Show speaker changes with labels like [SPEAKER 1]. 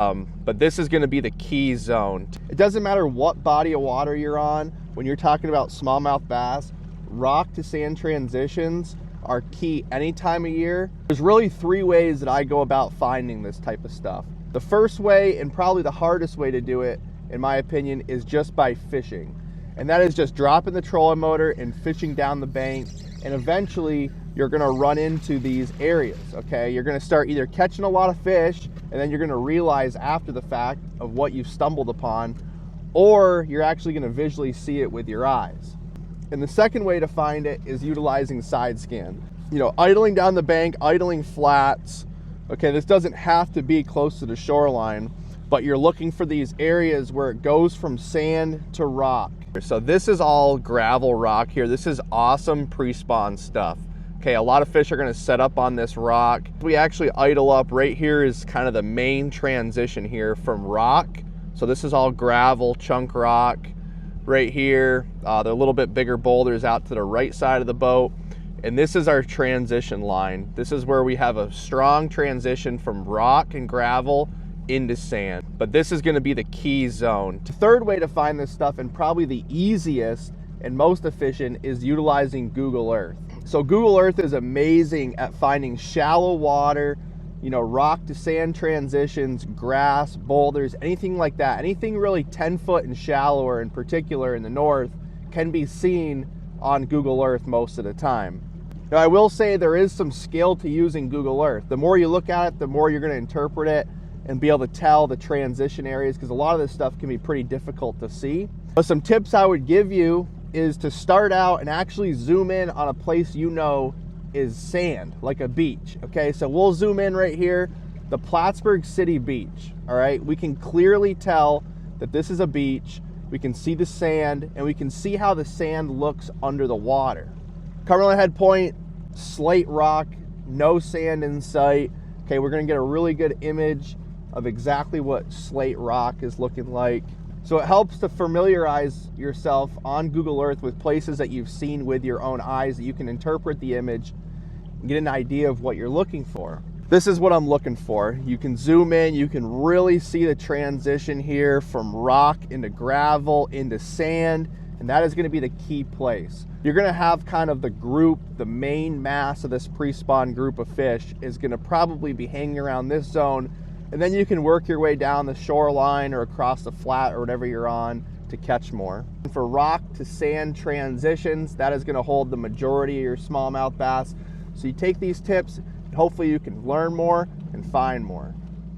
[SPEAKER 1] But this is going to be the key zone. It doesn't matter what body of water you're on. When you're talking about smallmouth bass, rock to sand transitions are key any time of year. There's really 3 ways that I go about finding this type of stuff. The first way, and probably the hardest way to do it, in my opinion, is just by fishing. And that is just dropping the trolling motor and fishing down the bank, and eventually you're gonna run into these areas, okay? You're gonna start either catching a lot of fish, and then you're gonna realize after the fact of what you've stumbled upon, or you're actually gonna visually see it with your eyes. And the second way to find it is utilizing side scan. You know, idling down the bank, idling flats. Okay, this doesn't have to be close to the shoreline, but you're looking for these areas where it goes from sand to rock. So this is all gravel rock here. This is awesome pre-spawn stuff. Okay, a lot of fish are gonna set up on this rock. We actually idle up right here is kind of the main transition here from rock. So this is all gravel, chunk rock right here. They're a little bit bigger boulders out to the right side of the boat. And this is our transition line. This is where we have a strong transition from rock and gravel into sand. But this is gonna be the key zone. The third way to find this stuff, and probably the easiest and most efficient, is utilizing Google Earth. So Google Earth is amazing at finding shallow water, you know, rock to sand transitions, grass, boulders, anything like that. Anything really 10 foot and shallower, in particular in the north, can be seen on Google Earth most of the time. Now, I will say there is some skill to using Google Earth. The more you look at it, the more you're going to interpret it and be able to tell the transition areas, because a lot of this stuff can be pretty difficult to see. But some tips I would give you is to start out and actually zoom in on a place you know is sand, like a beach. Okay, so we'll zoom in right here, the Plattsburgh City Beach. All right, we can clearly tell that this is a beach. We can see the sand, and we can see how the sand looks under the water. Cumberland Head Point, slate rock, no sand in sight. Okay, we're gonna get a really good image of exactly what slate rock is looking like. So it helps to familiarize yourself on Google Earth with places that you've seen with your own eyes, that you can interpret the image and get an idea of what you're looking for. This is what I'm looking for. You can zoom in, you can really see the transition here from rock into gravel into sand, and that is gonna be the key place. You're gonna have kind of the group, the main mass of this pre-spawn group of fish is gonna probably be hanging around this zone, and then you can work your way down the shoreline or across the flat or whatever you're on to catch more. For rock to sand transitions, that is gonna hold the majority of your smallmouth bass. So you take these tips, and hopefully you can learn more and find more.